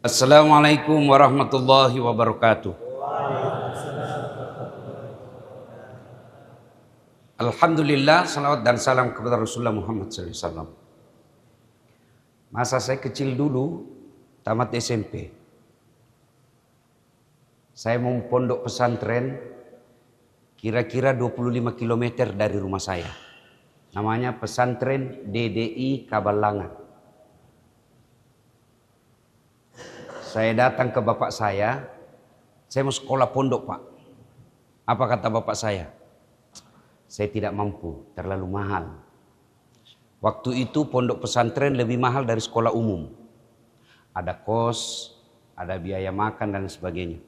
Assalamualaikum warahmatullahi wabarakatuh. Alhamdulillah, salawat dan salam kepada Rasulullah Muhammad SAW. Masa saya kecil dulu, tamat SMP, saya mau pondok pesantren kira-kira 25 km dari rumah saya. Namanya Pesantren DDI Kabalangan. Saya datang ke bapak saya mau sekolah pondok, Pak. Apa kata bapak saya? Saya tidak mampu, terlalu mahal. Waktu itu pondok pesantren lebih mahal dari sekolah umum. Ada kos, ada biaya makan dan sebagainya.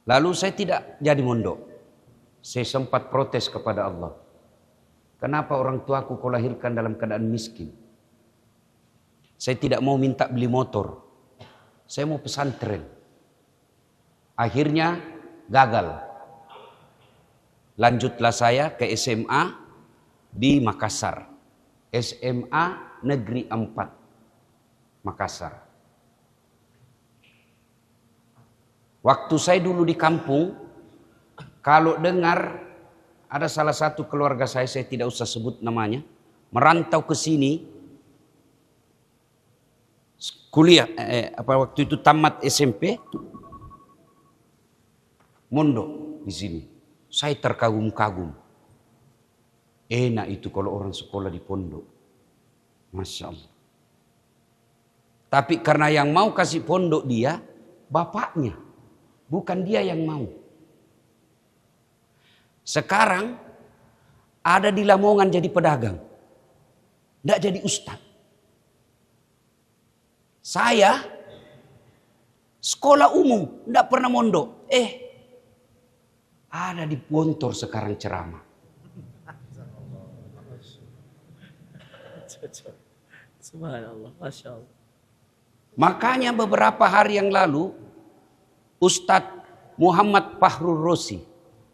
Lalu saya tidak jadi mondok. Saya sempat protes kepada Allah. Kenapa orang tuaku kau lahirkan dalam keadaan miskin? Saya tidak mau minta beli motor. Saya mau pesantren. Akhirnya gagal. Lanjutlah saya ke SMA di Makassar. SMA Negeri 4 Makassar. Waktu saya dulu di kampung, kalau dengar ada salah satu keluarga saya tidak usah sebut namanya, merantau ke sini, kuliah, waktu itu tamat SMP, mondok di sini. Saya terkagum-kagum. Enak itu kalau orang sekolah di pondok. Masya Allah. Tapi karena yang mau kasih pondok dia, bapaknya. Bukan dia yang mau. Sekarang ada di Lamongan jadi pedagang. Tidak jadi ustaz. Saya sekolah umum, tidak pernah mondok. Ada di Gontor sekarang ceramah. Subhanallah, Masya Allah. Makanya beberapa hari yang lalu, Ustadz Muhammad Fahrul Rosi,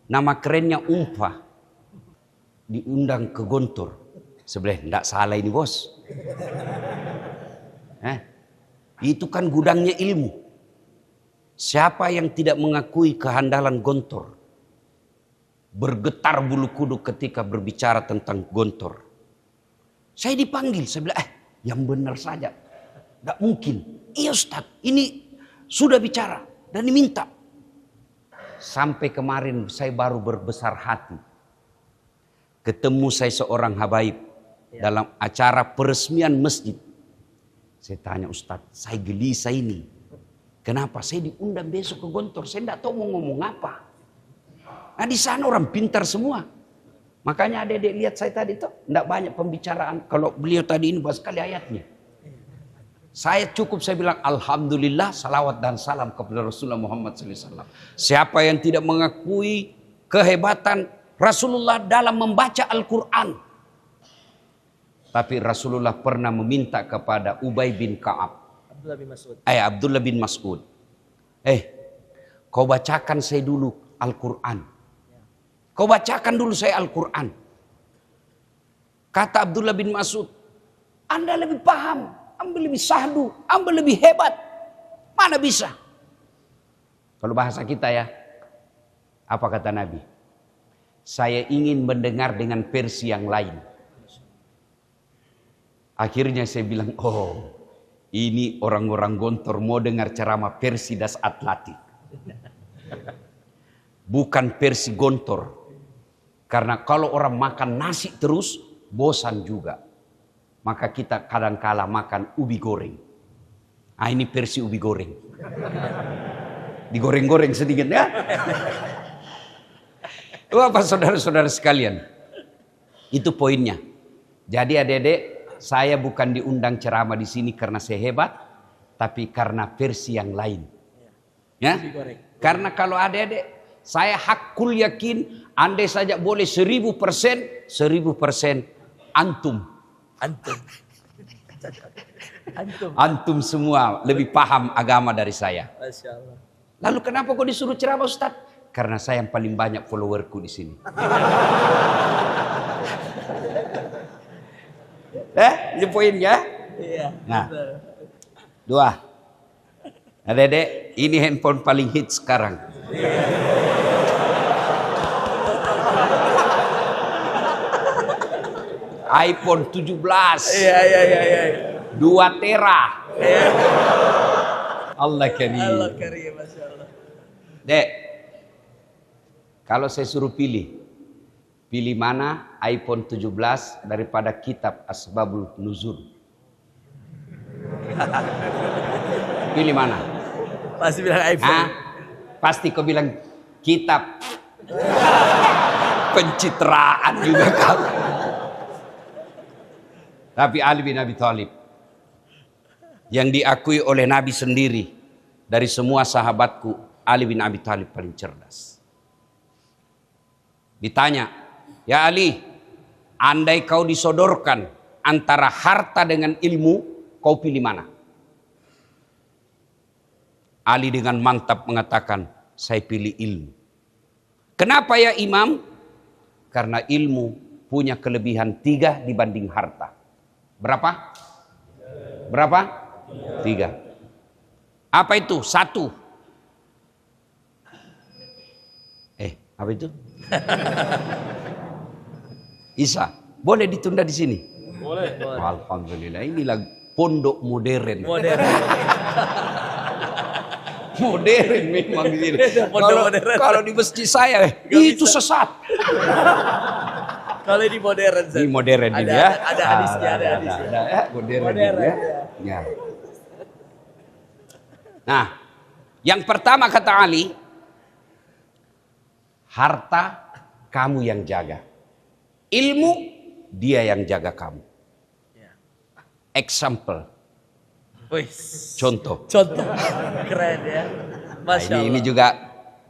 nama kerennya Umpah, diundang ke Gontor. Sebelah, tidak salah ini bos. Itu kan gudangnya ilmu. Siapa yang tidak mengakui kehandalan Gontor? Bergetar bulu kuduk ketika berbicara tentang Gontor. Saya dipanggil, saya bilang, yang benar saja. Gak mungkin. Iya Ustaz, ini sudah bicara dan diminta. Sampai kemarin saya baru berbesar hati. Ketemu saya seorang habaib dalam acara peresmian masjid. Saya tanya Ustaz, saya gelisah ini. Kenapa? Saya diundang besok ke Gontor. Saya tidak tahu mau ngomong apa. Nah di sana orang pintar semua. Makanya adik-adik lihat saya tadi itu. Tidak banyak pembicaraan. Kalau beliau tadi ini bahas sekali ayatnya. Saya bilang Alhamdulillah, salawat dan salam kepada Rasulullah Muhammad SAW. Siapa yang tidak mengakui kehebatan Rasulullah dalam membaca Al-Quran. Tapi Rasulullah pernah meminta kepada Ubay bin Ka'ab. Abdullah bin Mas'ud. Kau bacakan saya dulu Al-Quran. Kau bacakan dulu saya Al-Quran. Kata Abdullah bin Mas'ud, Anda lebih paham, Anda lebih sahdu, Anda lebih hebat. Mana bisa? Kalau bahasa kita ya, apa kata Nabi? Saya ingin mendengar dengan versi yang lain. Akhirnya saya bilang, ini orang-orang Gontor mau dengar ceramah versi Das Atlantik. Bukan versi Gontor. Karena kalau orang makan nasi terus, bosan juga. Maka kita kadang-kala makan ubi goreng. Ini versi ubi goreng. Digoreng-goreng sedikit ya. Apa saudara-saudara sekalian? Itu poinnya. Jadi adik-adik, saya bukan diundang ceramah di sini karena saya hebat, tapi karena versi yang lain. Ya? Karena kalau adik-adik, saya hakul yakin, andai saja boleh 1000%, 1000% antum. Antum semua lebih paham agama dari saya. Masya Allah. Lalu kenapa kok disuruh ceramah Ustaz? Karena saya yang paling banyak followerku di sini. Ini poinnya. Iya. Nah, dua. Adek-adek, ini handphone paling hits sekarang. iPhone 17. Iya. 2 tera. Iya. Allah karim. Allah karim, Masya Allah. Dek, kalau saya suruh pilih mana iPhone 17 daripada kitab Asbabul Nuzul? Pilih mana? Pasti bilang iPhone. Hah? Pasti kau bilang kitab. Pencitraan juga kau. Tapi Ali bin Abi Thalib yang diakui oleh Nabi sendiri, dari semua sahabatku, Ali bin Abi Thalib paling cerdas. Ditanya, ya Ali, andai kau disodorkan antara harta dengan ilmu, kau pilih mana? Ali dengan mantap mengatakan, saya pilih ilmu. Kenapa ya Imam? Karena ilmu punya kelebihan 3 dibanding harta. Berapa? 3. Apa itu? 1. Apa itu? Isa, boleh ditunda di sini? Boleh. Alhamdulillah, inilah pondok modern. Modern memang di sini. Kalau di masjid saya itu bisa. sesat. Kalau ini modern. Ini modern ini ya. Ada hadisnya, ada hadisnya. Ada ya, modern ya. Ya. Nah, yang pertama kata Ali, harta kamu yang jaga. Ilmu dia yang jaga kamu. Example. Contoh. Keren ya. Masya Allah. Ini juga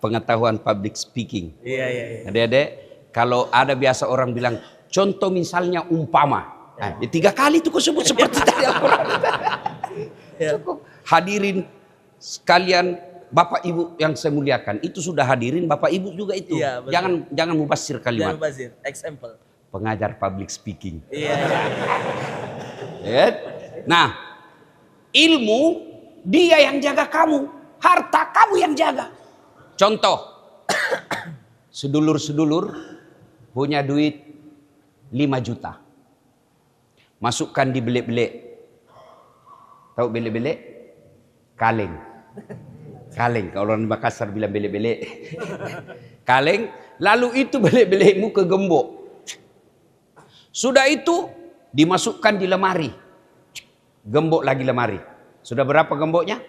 pengetahuan public speaking. Iya. Adik-adik, kalau ada biasa orang bilang, contoh misalnya umpama. Nah, 3 kali itu kau sebut seperti tadi Al-Quran. Cukup. Hadirin sekalian, Bapak Ibu yang saya muliakan, itu sudah hadirin Bapak Ibu juga itu. Iya, jangan mubasir kalimat. Jangan mubasir. Example. Pengajar public speaking. Iya. Ya. Nah, ilmu dia yang jaga kamu, harta kamu yang jaga. Contoh, sedulur-sedulur punya duit 5 juta. Masukkan di belik-belik. Tahu belik-belik? Kaleng. Kalau orang Makassar bilang belik-belik. Kaleng, lalu itu belik-belikmu ke gembok. Sudah itu dimasukkan di lemari. Gembok lagi lemari. Sudah berapa gemboknya?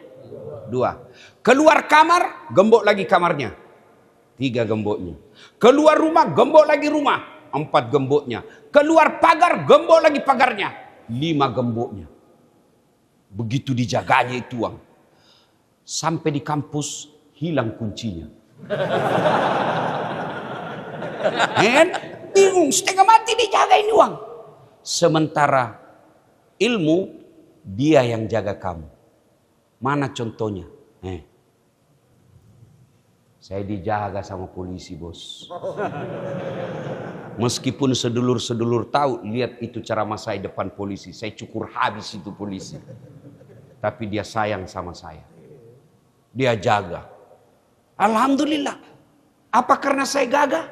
2. Keluar kamar, gembok lagi kamarnya. 3 gemboknya. Keluar rumah, gembok lagi rumah. 4 gemboknya. Keluar pagar, gembok lagi pagarnya. 5 gemboknya. Begitu dijaganya itu uang. Sampai di kampus, hilang kuncinya. Bingung, setengah mati dijagain uang. Sementara ilmu, dia yang jaga kamu. Mana contohnya? Saya dijaga sama polisi, bos. Meskipun sedulur-sedulur tahu, lihat itu ceramah saya depan polisi. Saya cukur habis itu polisi. Tapi dia sayang sama saya. Dia jaga. Alhamdulillah. Apa karena saya gagah?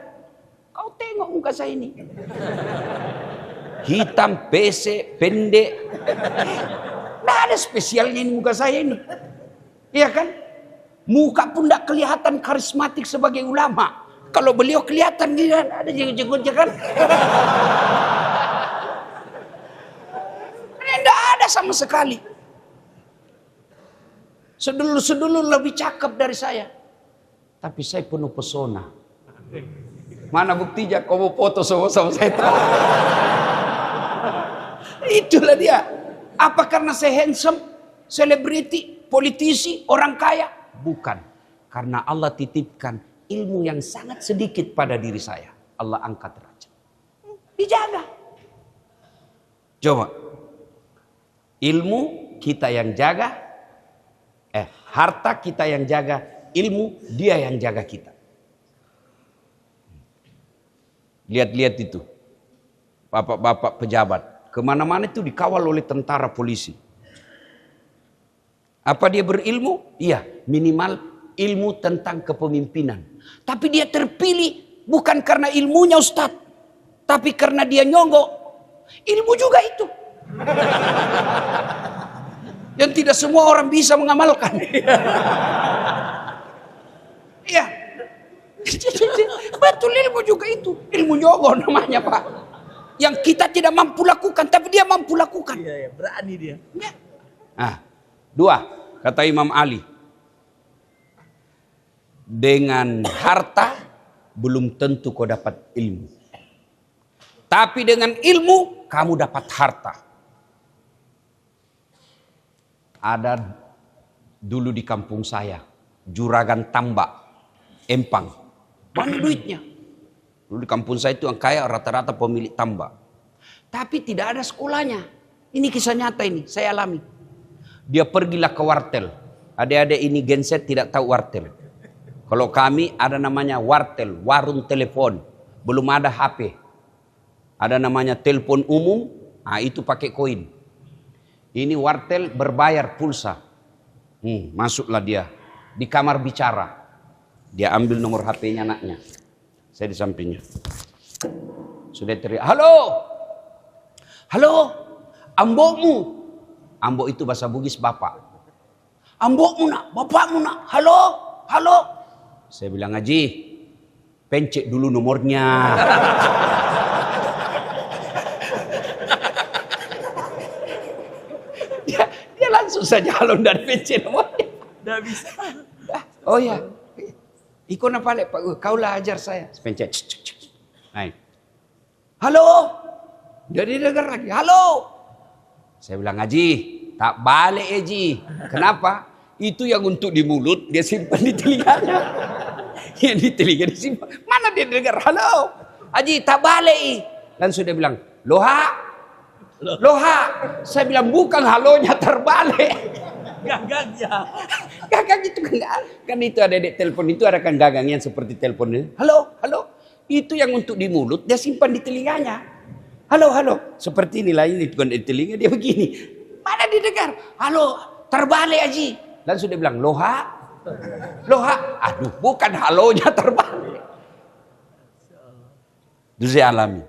Kau tengok muka saya ini. Hitam, pesek, pendek. Nggak ada spesialnya ini muka saya ini. Iya kan? Muka pun tidak kelihatan karismatik sebagai ulama. Kalau beliau kelihatan dia ada jenggot-jenggotnya kan. Tidak ada sama sekali. Sedulur-sedulur lebih cakep dari saya. Tapi saya penuh pesona. Mana buktinya kau mau foto sama saya? Itulah dia. Apa karena saya handsome, selebriti, politisi, orang kaya? Bukan. Karena Allah titipkan ilmu yang sangat sedikit pada diri saya. Allah angkat derajat. Dijaga. Coba. Ilmu kita yang jaga. Harta kita yang jaga. Ilmu dia yang jaga kita. Lihat-lihat itu. Bapak-bapak pejabat. Kemana-mana itu dikawal oleh tentara polisi. Apa dia berilmu? Iya, minimal ilmu tentang kepemimpinan. Tapi dia terpilih bukan karena ilmunya Ustadz, tapi karena dia nyogok. Ilmu juga itu. Yang tidak semua orang bisa mengamalkan. Iya. Betul, ilmu juga itu. Ilmu nyogok namanya, Pak. Yang kita tidak mampu lakukan, tapi dia mampu lakukan. Iya, berani dia. Ya. Nah, 2, kata Imam Ali. Dengan harta belum tentu kau dapat ilmu. Tapi dengan ilmu kamu dapat harta. Ada dulu di kampung saya, juragan tambak, Empang. Banyak duitnya. Dulu di kampung saya itu yang kaya rata-rata pemilik tambak. Tapi tidak ada sekolahnya. Ini kisah nyata ini, saya alami. Dia pergilah ke wartel. Adik-adik ini genset tidak tahu wartel. Kalau kami ada namanya wartel, warung telepon. Belum ada HP. Ada namanya telepon umum, itu pakai koin. Ini wartel berbayar pulsa. Masuklah dia di kamar bicara. Dia ambil nomor HP-nya anaknya. Saya di sampingnya. Sudah teriak, halo, halo, ambokmu. Ambok itu bahasa Bugis bapak. Ambokmu nak, bapakmu nak, halo, halo. Saya bilang, Haji, pencet dulu nomornya. dia langsung saja halo dan pencet nomornya. Nggak bisa. Oh ya, ikon apa le Pak? Kaulah ajar saya. Pencet. Naik. Halo. Jadi dengar lagi. Halo. Saya bilang, Haji, tak balik Haji. Kenapa? Itu yang untuk di mulut dia simpan di telinganya. Yang di telinga disimpan. Mana dia dengar? Halo. Haji, tak balik. Langsung dia bilang, loha. Loha. Saya bilang, bukan halonya terbalik. Gagangnya. Gagang itu kan itu ada di telepon itu ada kan gagangnya seperti telepon ini. Halo, halo. Itu yang untuk di mulut dia simpan di telinganya. Halo, halo. Seperti inilah ini bukan di telinga dia begini. Mana didengar? Halo, terbalik Haji. Langsung dia bilang, loha. Loha. Aduh, bukan halonya terbalik. Itu saya alami.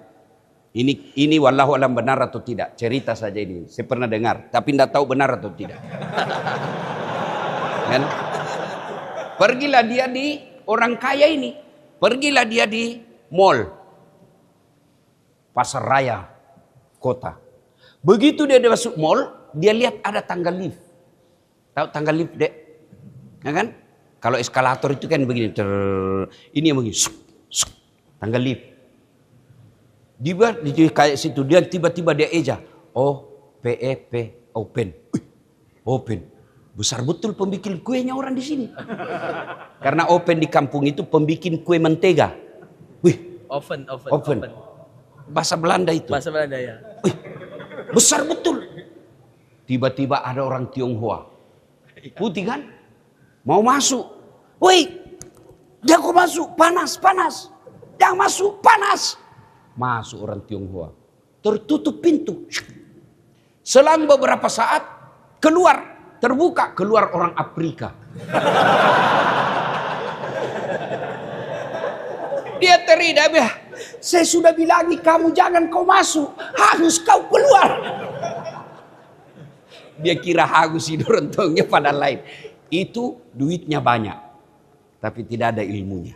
Ini wallahu alam benar atau tidak. Cerita saja ini. Saya pernah dengar. Tapi tidak tahu benar atau tidak. Kan? Pergilah dia di orang kaya ini. Pergilah dia di mall. Pasar raya. Kota. Begitu dia masuk mall. Dia lihat ada tangga lift. Tahu tangga lift dek? Ya kan? Kalau eskalator itu kan begini. Ini yang begini. Tangga lift. Dia kayak situ dia tiba-tiba dia eja. OPEP open. Open. Besar betul pembikin kuenya orang di sini. Karena open di kampung itu pembikin kue mentega. Wih, open. Bahasa Belanda itu. Bahasa Belanda ya. Wih, besar betul. Tiba-tiba ada orang Tionghoa. Putih kan? Mau masuk. Wih, jangan masuk, panas. Jangan masuk, panas. Masuk orang Tionghoa. Tertutup pintu. Selang beberapa saat terbuka keluar orang Afrika. Dia teriak, saya sudah bilangi kamu jangan kau masuk, harus kau keluar. Dia kira harus hidup rentongnya pada lain. Itu duitnya banyak, tapi tidak ada ilmunya.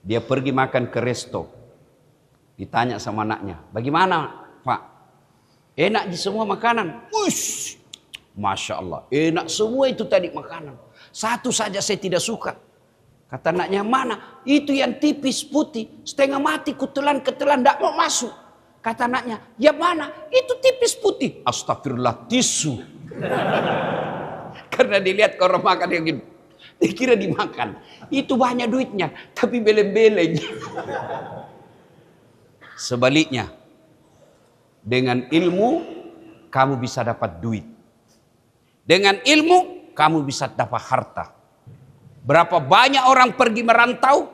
Dia pergi makan ke resto. Ditanya sama anaknya, bagaimana Pak? Enak di semua makanan? Ush, Masya Allah, enak semua itu tadi makanan. Satu saja saya tidak suka. Kata anaknya, mana? Itu yang tipis putih, setengah mati kutelan, tidak mau masuk. Kata anaknya, ya mana? Itu tipis putih. Astagfirullah, tisu. Karena dilihat orang makan yang gitu. Dikira dimakan. Itu banyak duitnya. Tapi beleng-beleng. Sebaliknya. Dengan ilmu. Kamu bisa dapat duit. Dengan ilmu. Kamu bisa dapat harta. Berapa banyak orang pergi merantau.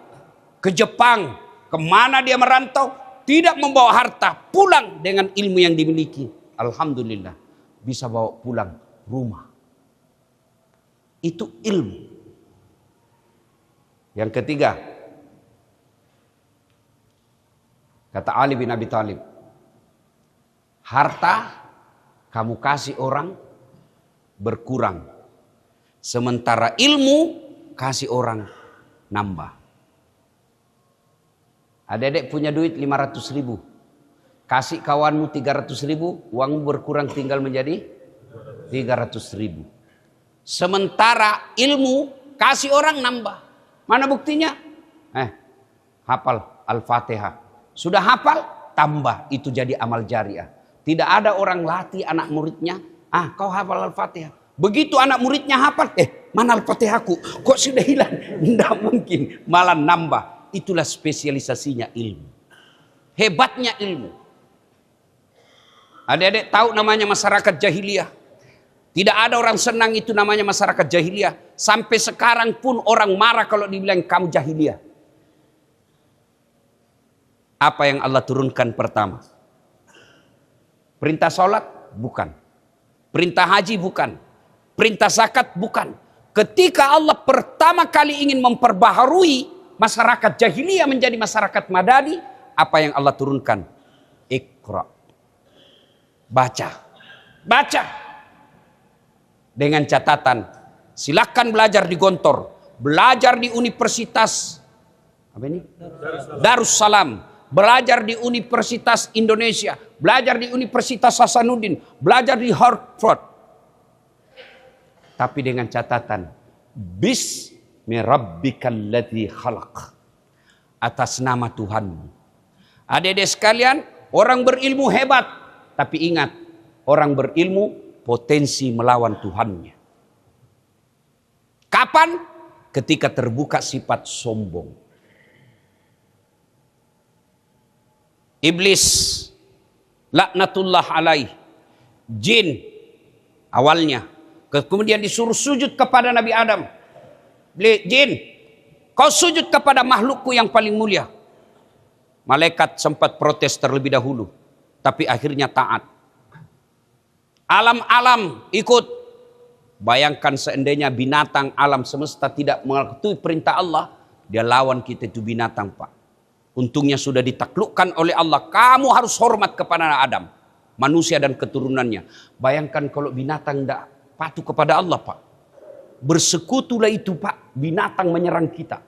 Ke Jepang. Kemana dia merantau. Tidak membawa harta. Pulang dengan ilmu yang dimiliki. Alhamdulillah. Bisa bawa pulang rumah. Itu ilmu. Yang ketiga, kata Ali bin Abi Thalib, harta kamu kasih orang berkurang, sementara ilmu kasih orang nambah. Adik-adik punya duit 500 ribu, kasih kawanmu 300 ribu, uangmu berkurang tinggal menjadi 300 ribu. Sementara ilmu kasih orang nambah. Mana buktinya? Hafal Al-Fatihah. Sudah hafal, tambah. Itu jadi amal jariah. Tidak ada orang latih anak muridnya. Kau hafal Al-Fatihah. Begitu anak muridnya hafal, mana Al-Fatihahku? Kok sudah hilang? Tidak mungkin. Malah nambah. Itulah spesialisasinya ilmu. Hebatnya ilmu. Adik-adik tahu namanya masyarakat jahiliyah. Tidak ada orang senang itu namanya masyarakat jahiliyah. Sampai sekarang pun orang marah kalau dibilang kamu jahiliyah. Apa yang Allah turunkan pertama? Perintah sholat? Bukan. Perintah haji? Bukan. Perintah zakat? Bukan. Ketika Allah pertama kali ingin memperbaharui masyarakat jahiliyah menjadi masyarakat madani, apa yang Allah turunkan? Iqra. Baca. Baca. Dengan catatan, silakan belajar di Gontor, belajar di Universitas Darussalam, belajar di Universitas Indonesia, belajar di Universitas Hasanuddin, belajar di Harvard. Tapi dengan catatan, Bismi rabbikal ladzi khalaq. Atas nama Tuhanmu. Adik-adik sekalian, orang berilmu hebat, tapi ingat, orang berilmu potensi melawan Tuhannya. Kapan? Ketika terbuka sifat sombong. Iblis, laknatullah alaih, jin awalnya, kemudian disuruh sujud kepada Nabi Adam. Jin, kau sujud kepada makhlukku yang paling mulia. Malaikat sempat protes terlebih dahulu, tapi akhirnya taat. Alam-alam ikut. Bayangkan seandainya binatang alam semesta tidak mengikuti perintah Allah, dia lawan kita itu binatang, Pak. Untungnya sudah ditaklukkan oleh Allah. Kamu harus hormat kepada Adam, manusia dan keturunannya. Bayangkan kalau binatang tidak patuh kepada Allah, Pak. Bersekutulah itu, Pak. Binatang menyerang kita.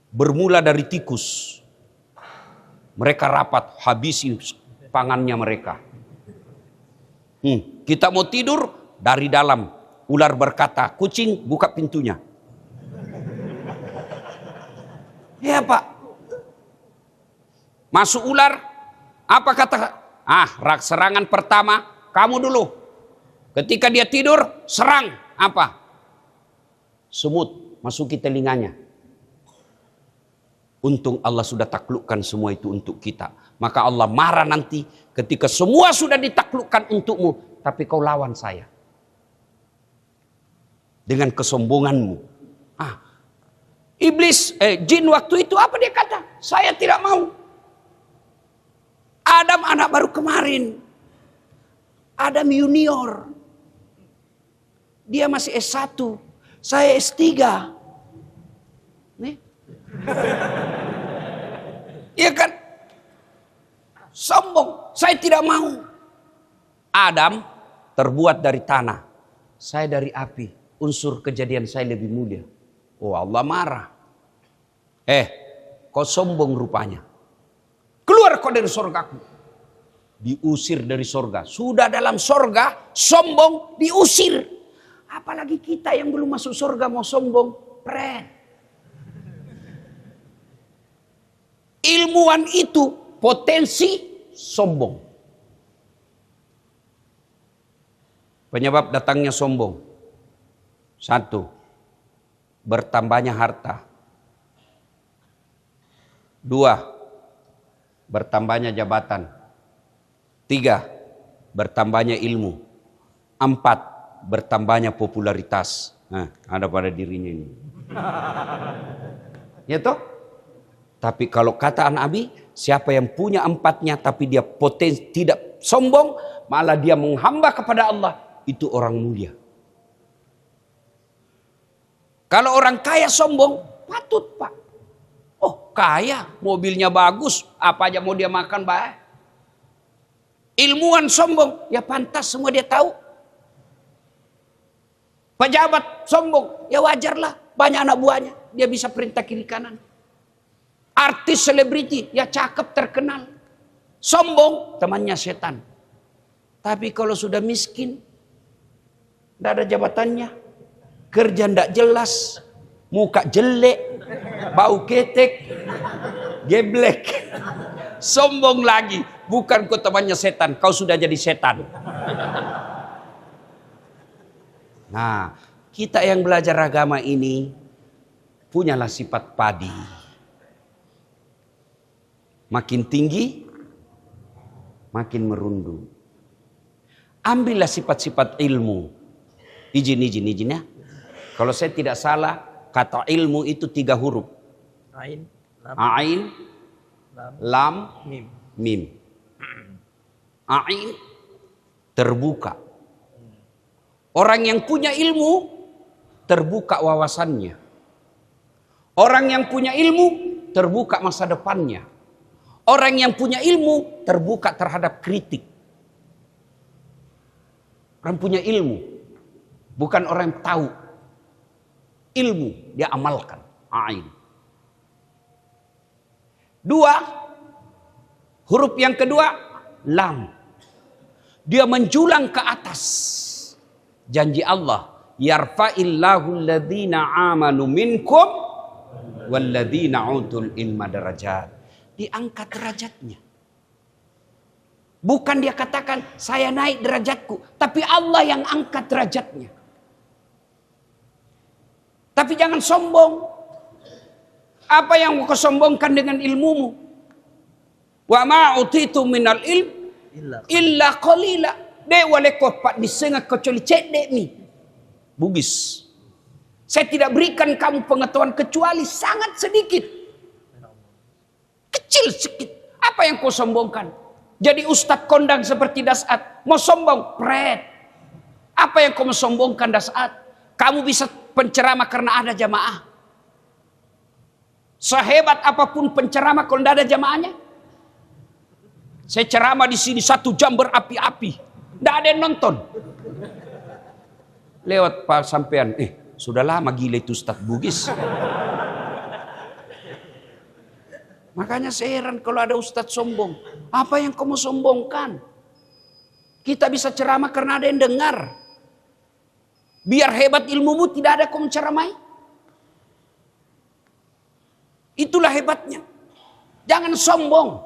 Bermula dari tikus. Mereka rapat, habisi pangannya mereka. Kita mau tidur, dari dalam ular berkata, kucing buka pintunya. Ya Pak. Masuk ular, apa kata? Serangan pertama kamu dulu. Ketika dia tidur, serang apa? Semut masuki telinganya. Untung Allah sudah taklukkan semua itu untuk kita. Maka Allah marah nanti ketika semua sudah ditaklukkan untukmu, tapi kau lawan saya. Dengan kesombonganmu. Iblis, jin waktu itu apa dia kata? Saya tidak mau. Adam anak baru kemarin. Adam junior. Dia masih S1. Saya S3. Nih. Iya kan? Sombong. Saya tidak mau. Adam terbuat dari tanah. Saya dari api. Unsur kejadian saya lebih mulia. Oh Allah marah. Kau sombong rupanya. Keluar kau dari sorgaku. Diusir dari sorga. Sudah dalam sorga, sombong diusir. Apalagi kita yang belum masuk sorga mau sombong. Ilmuwan itu potensi sombong. Penyebab datangnya sombong. 1. Bertambahnya harta. 2. Bertambahnya jabatan. 3. Bertambahnya ilmu. 4. Bertambahnya popularitas. Ada pada dirinya ini. Ya toh? Tapi kalau kata Nabi, siapa yang punya 4-nya tapi dia potensi tidak sombong, malah dia menghamba kepada Allah, itu orang mulia. Kalau orang kaya sombong, patut Pak. Oh kaya, mobilnya bagus, apa aja mau dia makan baik. Ilmuwan sombong, ya pantas semua dia tahu. Pejabat sombong, ya wajarlah, banyak anak buahnya, dia bisa perintah kiri kanan. Artis selebriti, ya cakep terkenal. Sombong, temannya setan. Tapi kalau sudah miskin, tidak ada jabatannya, kerja tidak jelas, muka jelek, bau ketek, geblek, sombong lagi. Bukan kau temannya setan, kau sudah jadi setan. Nah, kita yang belajar agama ini punyalah sifat padi. Makin tinggi, makin merundung. Ambillah sifat-sifat ilmu. Izin ya. Kalau saya tidak salah, kata ilmu itu 3 huruf. Ain, lam, mim. mim. Ain, terbuka. Orang yang punya ilmu, terbuka wawasannya. Orang yang punya ilmu, terbuka masa depannya. Orang yang punya ilmu, terbuka terhadap kritik. Orang punya ilmu, bukan orang yang tahu. Ilmu, dia amalkan. Ain. 2, huruf yang kedua, lam. Dia menjulang ke atas. Janji Allah, yarfa'illahu alladhina amanu minkum walladhina utul ilma darajat. Diangkat derajatnya. Bukan dia katakan saya naik derajatku, tapi Allah yang angkat derajatnya. Tapi jangan sombong. Apa yang kau sombongkan dengan ilmumu? Wa ma utitu minal ilm illa qalila. Dek wale kau pak disengah kecuali cedek ni. Bugis. Saya tidak berikan kamu pengetahuan kecuali sangat sedikit. Kecil sedikit. Apa yang kau sombongkan? Jadi ustadz kondang seperti Dasat. Mau sombong? Pret. Apa yang kau mau sombongkan Dasat? Kamu bisa penceramah karena ada jamaah. Sehebat apapun penceramah kalau tidak ada jamaahnya. Saya ceramah di sini 1 jam berapi-api. Tidak ada yang nonton. Lewat Pak sampean. Sudah lama gila itu Ustadz Bugis. Makanya saya heran kalau ada Ustadz sombong. Apa yang kamu sombongkan? Kita bisa ceramah karena ada yang dengar. Biar hebat ilmumu tidak ada kamu ceramai. Itulah hebatnya. Jangan sombong.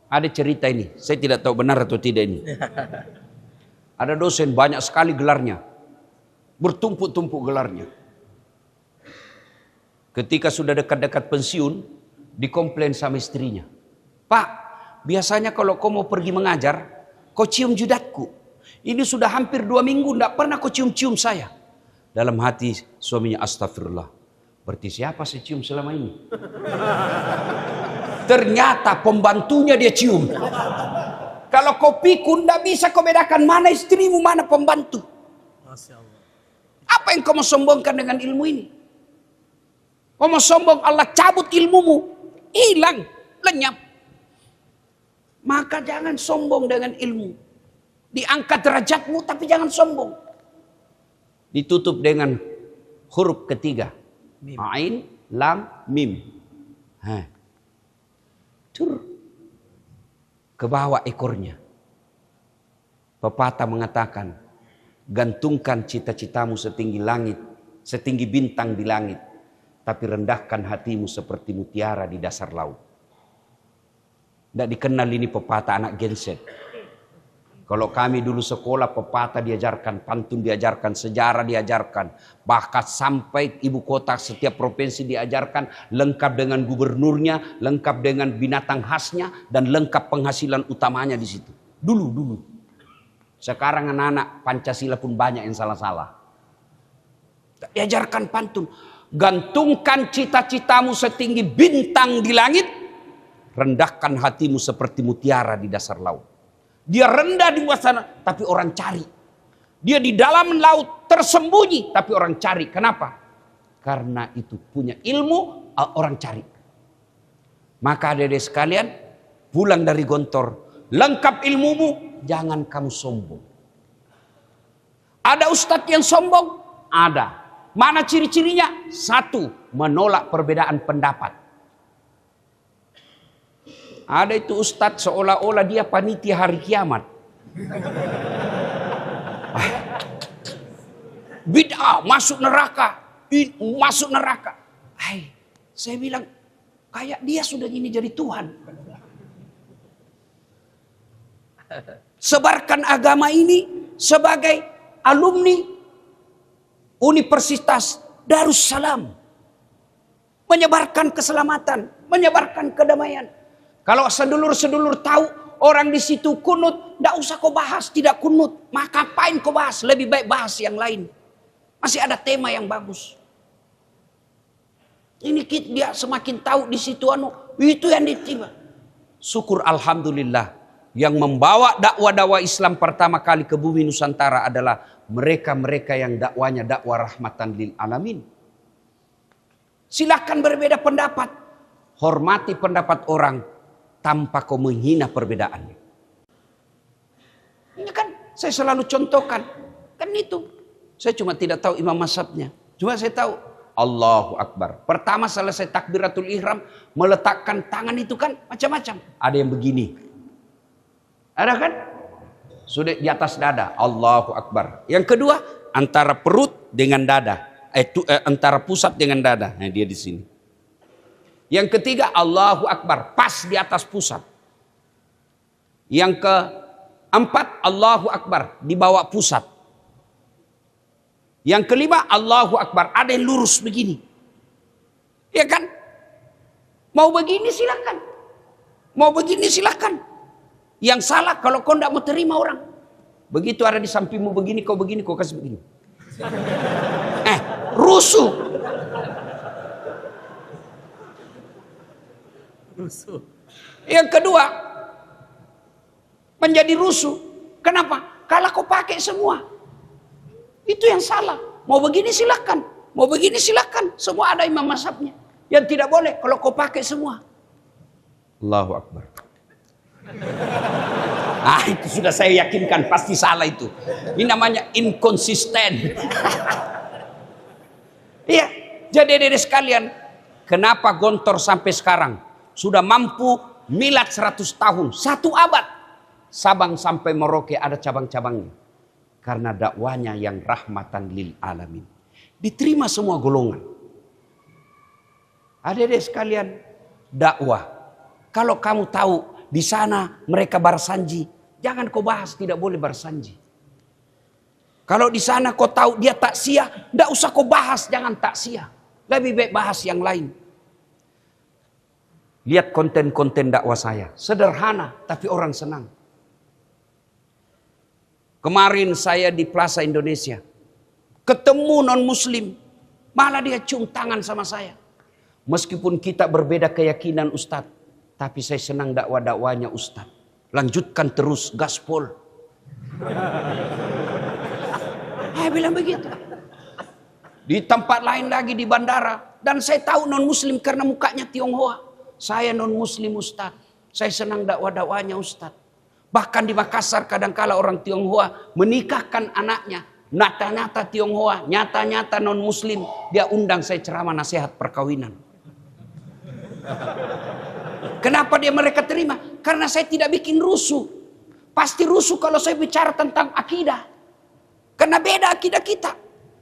Ada cerita ini. Saya tidak tahu benar atau tidak ini. Ada dosen banyak sekali gelarnya. Bertumpuk-tumpuk gelarnya. Ketika sudah dekat-dekat pensiun, dikomplain sama istrinya. Pak, biasanya kalau kau mau pergi mengajar, kau cium jidatku. Ini sudah hampir 2 minggu, tidak pernah kau cium-cium saya. Dalam hati suaminya, astagfirullah. Berarti siapa saya cium selama ini? Ternyata pembantunya dia cium. Kalau kau pikun, tidak bisa kau bedakan mana istrimu, mana pembantu. Masya Allah. Apa yang kau mau sombongkan dengan ilmu ini? Kau mau sombong, Allah cabut ilmumu. Hilang, lenyap. Maka jangan sombong dengan ilmu. Diangkat derajatmu, tapi jangan sombong. Ditutup dengan huruf ketiga. Mim. Ain, lam, mim. Tur. Ke bawah ekornya. Pepatah mengatakan, gantungkan cita-citamu setinggi langit, setinggi bintang di langit, tapi rendahkan hatimu seperti mutiara di dasar laut. Tidak dikenal ini pepatah anak genset. Kalau kami dulu sekolah, pepatah diajarkan, pantun diajarkan, sejarah diajarkan. Bahkan sampai ibu kota setiap provinsi diajarkan, lengkap dengan gubernurnya, lengkap dengan binatang khasnya, dan lengkap penghasilan utamanya di situ. Dulu. Sekarang anak-anak Pancasila pun banyak yang salah-salah. Diajarkan pantun. Gantungkan cita-citamu setinggi bintang di langit, rendahkan hatimu seperti mutiara di dasar laut. Dia rendah di bawah sana, tapi orang cari. Dia di dalam laut tersembunyi, tapi orang cari. Kenapa? Karena itu punya ilmu, orang cari. Maka adik-adik sekalian, pulang dari Gontor, lengkap ilmumu, jangan kamu sombong. Ada ustadz yang sombong? Ada. Mana ciri-cirinya? Satu, menolak perbedaan pendapat. Ada itu ustadz seolah-olah dia panitia hari kiamat. Bid'ah, masuk neraka. Masuk neraka. Saya bilang, kayak dia sudah ini jadi Tuhan. Sebarkan agama ini sebagai alumni Universitas Darussalam. Menyebarkan keselamatan, menyebarkan kedamaian. Kalau sedulur-sedulur tahu orang di situ kunut, tidak usah kau bahas tidak kunut. Maka ngapain kau bahas? Lebih baik bahas yang lain. Masih ada tema yang bagus. Ini dia semakin tahu di situ itu yang ditiba. Syukur alhamdulillah, yang membawa dakwah-dakwah Islam pertama kali ke bumi Nusantara adalah mereka-mereka yang dakwanya dakwah rahmatan lil alamin. Silakan berbeda pendapat, hormati pendapat orang tanpa kau menghina perbedaannya. Ini kan saya selalu contohkan, kan itu. Saya cuma tidak tahu imam mazhabnya, cuma saya tahu Allahu Akbar. Pertama selesai takbiratul ihram, meletakkan tangan itu kan macam-macam. Ada yang begini. Ada kan? Sudah di atas dada. Allahu Akbar. Yang kedua, antara perut dengan dada. Antara pusat dengan dada. Nah, dia di sini. Yang ketiga, Allahu Akbar. Pas di atas pusat. Yang keempat, Allahu Akbar. Di bawah pusat. Yang kelima, Allahu Akbar. Ada yang lurus begini. Ya kan? Mau begini silakan. Mau begini silakan. Yang salah kalau kau tidak mau terima orang. Begitu ada di sampingmu begini, kau kasih begini. Rusuh. Rusuh. Yang kedua, menjadi rusuh. Kenapa? Kalau kau pakai semua. Itu yang salah. Mau begini silakan. Mau begini silakan. Semua ada imam mazhabnya. Yang tidak boleh kalau kau pakai semua. Allahu Akbar. Itu sudah saya yakinkan pasti salah itu. Ini namanya inkonsisten. Iya. Jadi adik-adik sekalian, kenapa Gontor sampai sekarang sudah mampu milad 100 tahun, 1 abad. Sabang sampai Merauke ada cabang-cabangnya. Karena dakwanya yang rahmatan lil alamin. Diterima semua golongan. Adik-adik sekalian, dakwah. Kalau kamu tahu di sana mereka barsanji, jangan kau bahas, tidak boleh barsanji. Kalau di sana kau tahu dia taksiyah, tidak usah kau bahas, jangan taksiyah. Lebih baik bahas yang lain. Lihat konten-konten dakwah saya, sederhana tapi orang senang. Kemarin saya di Plaza Indonesia, ketemu non-muslim, malah dia cium tangan sama saya. Meskipun kita berbeda keyakinan Ustadz, tapi saya senang dakwah-dakwahnya Ustadz. Lanjutkan terus, gaspol. Saya bilang begitu. Di tempat lain lagi di bandara, dan saya tahu non-muslim karena mukanya Tionghoa. Saya non-muslim Ustadz, saya senang dakwah-dakwahnya Ustadz. Bahkan di Makassar kadangkala orang Tionghoa menikahkan anaknya. Nyata-nyata Tionghoa, nyata-nyata non-muslim. Dia undang saya ceramah nasihat perkawinan. Kenapa mereka terima? Karena saya tidak bikin rusuh. Pasti rusuh kalau saya bicara tentang akidah. Karena beda akidah kita.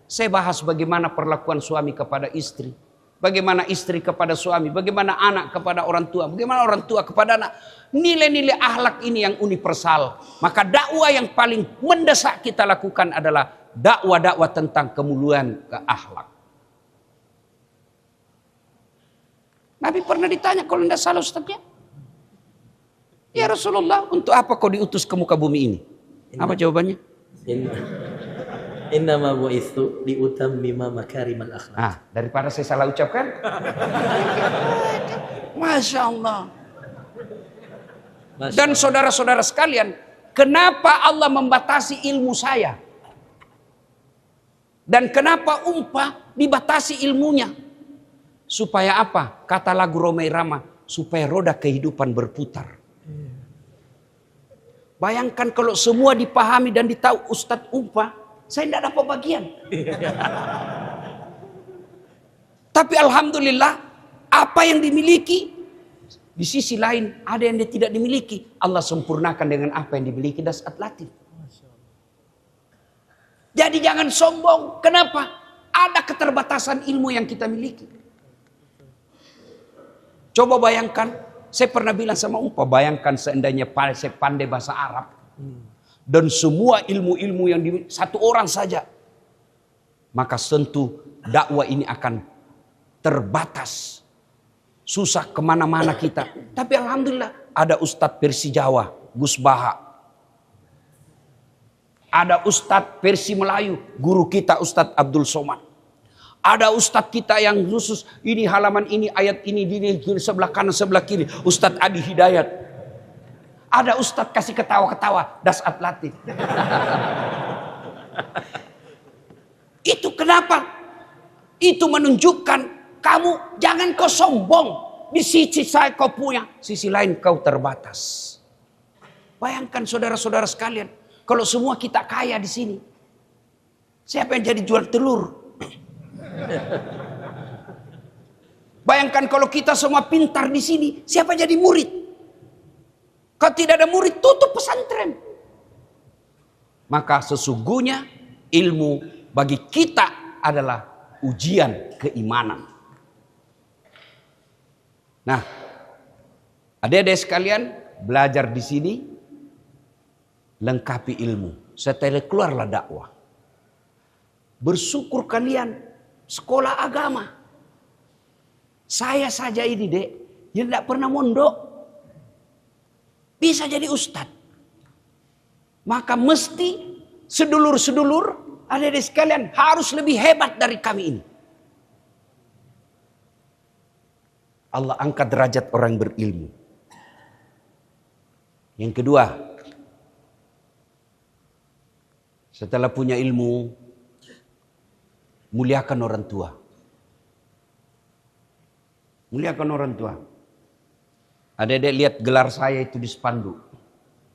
Saya bahas bagaimana perlakuan suami kepada istri. Bagaimana istri kepada suami, bagaimana anak kepada orang tua, bagaimana orang tua kepada anak. Nilai-nilai akhlak ini yang universal. Maka dakwah yang paling mendesak kita lakukan adalah dakwah-dakwah tentang kemuliaan ke akhlak. Nabi pernah ditanya kalau tidak salah ustaznya, ya Rasulullah, untuk apa kau diutus ke muka bumi ini? Apa jawabannya? Innama bu'itsu liutammima makarimal akhlak. Daripada saya salah ucapkan. Masya Allah. Dan saudara-saudara sekalian, kenapa Allah membatasi ilmu saya? Dan kenapa UMPA dibatasi ilmunya? Supaya apa? Kata lagu Romai Rama, supaya roda kehidupan berputar. Bayangkan kalau semua dipahami dan ditahu Ustadz UMPA, saya tidak dapat bagian. Tapi alhamdulillah, apa yang dimiliki, di sisi lain ada yang dia tidak dimiliki. Allah sempurnakan dengan apa yang dimiliki Das'at Latif. Jadi jangan sombong. Kenapa? Ada keterbatasan ilmu yang kita miliki. Coba bayangkan, saya pernah bilang sama UMPA, bayangkan seandainya saya pandai bahasa Arab. Dan semua ilmu-ilmu yang satu orang saja. Maka tentu dakwah ini akan terbatas. Susah kemana-mana kita. Tapi alhamdulillah ada Ustadz versi Jawa, Gus Baha. Ada Ustadz versi Melayu, guru kita Ustadz Abdul Somad. Ada Ustadz kita yang khusus, ini halaman ini, ayat ini, sebelah kanan, sebelah kiri. Ustadz Adi Hidayat. Ada Ustadz kasih ketawa-ketawa, Das'at Latif. Itu kenapa? Itu menunjukkan kamu jangan kau sombong. Di sisi saya kau punya, sisi lain kau terbatas. Bayangkan saudara-saudara sekalian, kalau semua kita kaya di sini, siapa yang jadi jual telur? Bayangkan kalau kita semua pintar di sini, siapa jadi murid? Kalau tidak ada murid, tutup pesantren. Maka sesungguhnya ilmu bagi kita adalah ujian keimanan. Nah, adik-adik sekalian, belajar di sini, lengkapi ilmu. Setelah keluarlah dakwah. Bersyukur kalian sekolah agama. Saya saja ini dek, yang tidak pernah mondok, bisa jadi ustadz. Maka mesti sedulur-sedulur, adik-adik sekalian harus lebih hebat dari kami ini. Allah angkat derajat orang berilmu. Yang kedua, setelah punya ilmu, muliakan orang tua. Muliakan orang tua. Adik-adik lihat gelar saya itu di spanduk.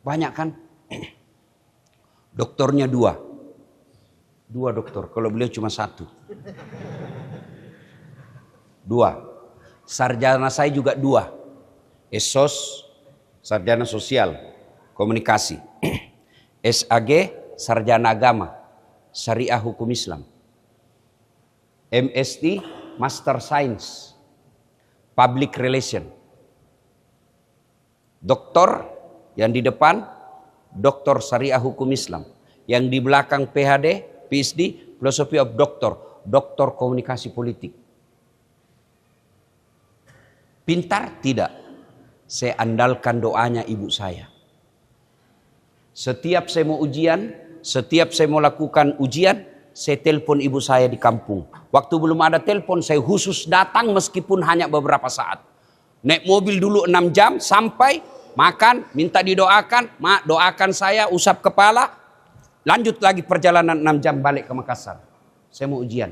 Banyak kan? Doktornya 2. 2 doktor, kalau beliau cuma 1. 2. Sarjana saya juga 2. SOS, sarjana sosial, komunikasi. SAG, sarjana agama, syariah hukum Islam. MST, Master Science, Public Relation. Doktor yang di depan, Doktor Syariah Hukum Islam. Yang di belakang PhD, PhD, Philosophy of Doctor, Doktor Komunikasi Politik. Pintar? Tidak. Saya andalkan doanya ibu saya. Setiap saya mau ujian, setiap saya mau lakukan ujian, saya telepon ibu saya di kampung. Waktu belum ada telepon, saya khusus datang meskipun hanya beberapa saat. Naik mobil dulu 6 jam, sampai makan, minta didoakan. Mak, doakan saya, usap kepala. Lanjut lagi perjalanan 6 jam balik ke Makassar. Saya mau ujian.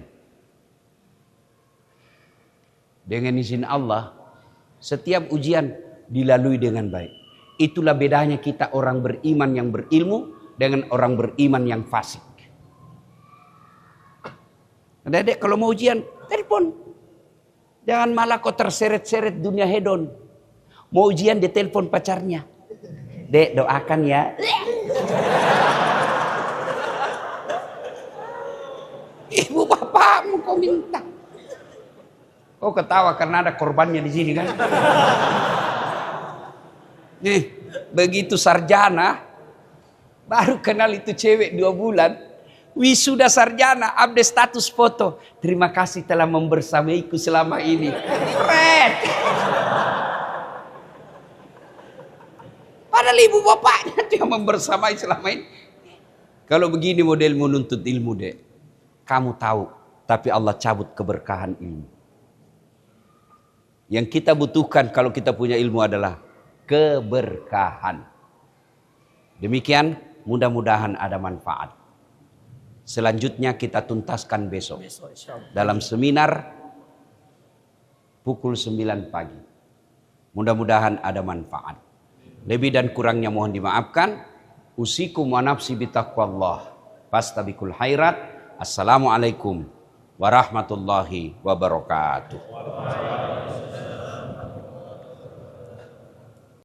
Dengan izin Allah, setiap ujian dilalui dengan baik. Itulah bedanya kita orang beriman yang berilmu dengan orang beriman yang fasik. Adik-adik kalau mau ujian, telepon. Jangan malah kau terseret-seret dunia hedon. Mau ujian dia telepon pacarnya. Dek, doakan ya. Ibu bapakmu kau minta. Kau ketawa karena ada korbannya di sini kan? Nih, begitu sarjana, baru kenal itu cewek 2 bulan. Wisuda sarjana, update status foto. Terima kasih telah membersamaiku selama ini. Keren. Padahal ibu bapaknya dia membersamai selama ini. Kalau begini model menuntut ilmu dek, kamu tahu, tapi Allah cabut keberkahan ilmu. Yang kita butuhkan kalau kita punya ilmu adalah keberkahan. Demikian, mudah-mudahan ada manfaat. Selanjutnya kita tuntaskan besok Besok insyaallah. dalam seminar pukul 9 pagi. Mudah-mudahan ada manfaat. Lebih dan kurangnya mohon dimaafkan. Usikum wa nafsi bitaqwallah. Fastabiqul khairat. Assalamualaikum warahmatullahi wabarakatuh.